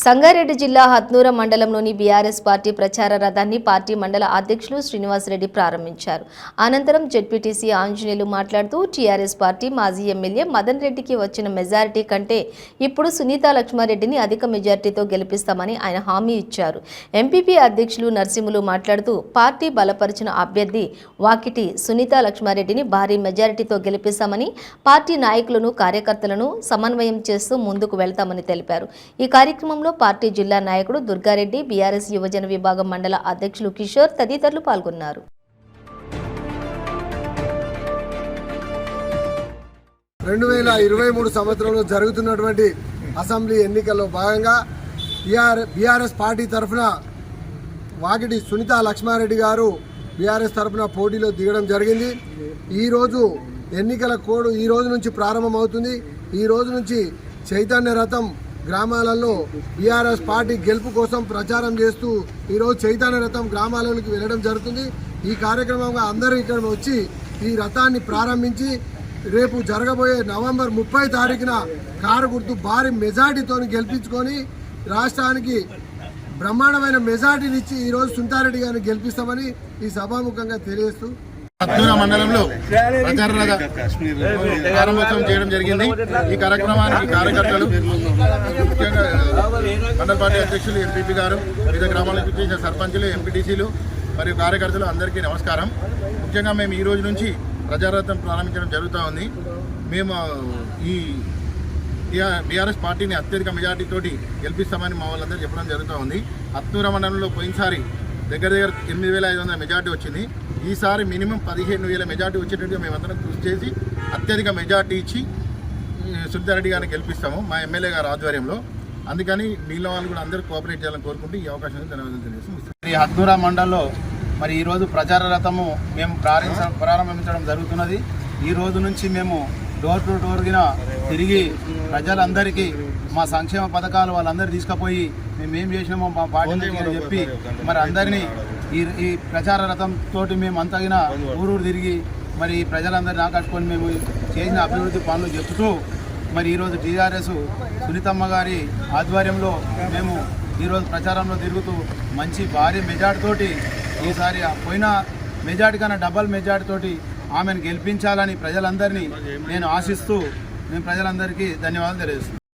సంగారెడ్డి జిల్లా హత్నూర మండలంలోని BRS party ప్రచార రథాన్ని పార్టీ మండల అధ్యక్షులు శ్రీనివాసరెడ్డి ప్రారంభించారు. అనంతరం జెడ్పీటీసీ ఆంజనేయులు మాట్లాడుతూ టీఆర్ఎస్ పార్టీ మాజీ ఎమ్మెల్యే మదన్ రెడ్డికి వచ్చిన మెజారిటీ కంటే ఇప్పుడు సునీతా లక్ష్మారెడ్డిని అధిక మెజారిటీతో గెలిపిస్తామని ఆయన హామీ ఇచ్చారు. ఎంపీపీ అధ్యక్షులు నరసింహులు మాట్లాడుతూ పార్టీ బలపరిచిన అభ్యర్థి వాకిటి సునీతా లక్ష్మారెడ్డిని భారీ మెజారిటీతో గెలిపిస్తామని పార్టీ నాయకులను కార్యకర్తలను సమన్వయం చేస్తూ ముందుకు వెళ్తామని తెలిపారు. ఈ కార్యక్రమంలో పార్టీ జిల్లా నాయకుడు దుర్గారెడ్డి, బీఆర్ఎస్ యువజన విభాగం మండల అధ్యక్షులు కిషోర్ తదితరులు పాల్గొన్నారు. 2023 సంవత్సరంలో జరుగుతున్నటువంటి అసెంబ్లీ ఎన్నికల్లో భాగంగా బీఆర్ఎస్ పార్టీ తరఫున వాకిటి సునీతా లక్ష్మారెడ్డి గారు బీఆర్ఎస్ తరఫున పోటీలో దిగడం జరిగింది. ఈరోజు ఎన్నికల కోడ్ ఈ రోజు నుంచి ప్రారంభమవుతుంది. ఈ రోజు నుంచి చైతన్య రథం గ్రామాలలో బీఆర్ఎస్ పార్టీ గెలుపు కోసం ప్రచారం చేస్తూ ఈరోజు చైతన్య రథం గ్రామాలలోకి వెళ్ళడం జరుగుతుంది. ఈ కార్యక్రమంగా అందరూ ఇక్కడ వచ్చి ఈ రథాన్ని ప్రారంభించి రేపు జరగబోయే నవంబర్ 30 తారీఖున కారు గుర్తు భారీ మెజార్టీతో గెలిపించుకొని రాష్ట్రానికి బ్రహ్మాండమైన మెజార్టీని ఇచ్చి ఈరోజు సునీతారెడ్డి గారిని గెలిపిస్తామని ఈ సభాముఖంగా తెలియజేస్తూ హత్నూర మండలంలో ప్రచార ప్రారంభోత్సవం చేయడం జరిగింది. ఈ కార్యక్రమానికి కార్యకర్తలు, ముఖ్యంగా మండల పార్టీ అధ్యక్షులు, ఎంపీపీ గారు, వివిధ గ్రామాలకు చేసిన సర్పంచులు, ఎంపీటీసీలు మరియు కార్యకర్తలు అందరికీ నమస్కారం. ముఖ్యంగా మేము ఈ రోజు నుంచి ప్రచారరథం ప్రారంభించడం జరుగుతూ ఉంది. మేము ఈ బీఆర్ఎస్ పార్టీని అత్యధిక మెజార్టీతోటి గెలిపిస్తామని మా వాళ్ళందరూ చెప్పడం జరుగుతూ ఉంది. హత్నూర మండలంలో పోయినసారి దగ్గర 8,500 మెజార్టీ వచ్చింది. ఈసారి మినిమం 15,000 మెజార్టీ వచ్చేటట్టుగా మేమందరం కృషి చేసి అత్యధిక మెజార్టీ ఇచ్చి సునీతారెడ్డి గారిని గెలిపిస్తాము మా ఎమ్మెల్యే గారి ఆధ్వర్యంలో. అందుకని మిగిలిన వాళ్ళు కూడా అందరూ కోఆపరేట్ చేయాలని కోరుకుంటూ ఈ అవకాశాన్ని ధన్యవాదాలు తెలియజేస్తాం. ఈ హత్నూర మండలంలో మరి ఈరోజు ప్రచార రథము మేము ప్రారంభించడం జరుగుతున్నది. ఈ రోజు నుంచి మేము డోర్ టు డోర్గా తిరిగి ప్రజలందరికీ మా సంక్షేమ పథకాలు వాళ్ళందరూ తీసుకుపోయి మేమేం చేసినామో మా పార్టీ చెప్పి మరి అందరినీ ఈ ప్రచార రథంతో మేము అంతగిన ఊరూరు తిరిగి మరి ప్రజలందరినీ ఆకట్టుకొని మేము చేసిన అభివృద్ధి పనులు చెప్తూ మరి ఈరోజు టీఆర్ఎస్ సునీతమ్మ గారి ఆధ్వర్యంలో మేము ఈరోజు ప్రచారంలో తిరుగుతూ మంచి భారీ మెజార్టీతోటి ఈసారి పోయిన మెజార్టీ కన్నా డబల్ మెజార్టీతోటి ఆమెను గెలిపించాలని ప్రజలందరినీ నేను ఆశిస్తూ మేము ప్రజలందరికీ ధన్యవాదాలు తెలియజేస్తున్నాను.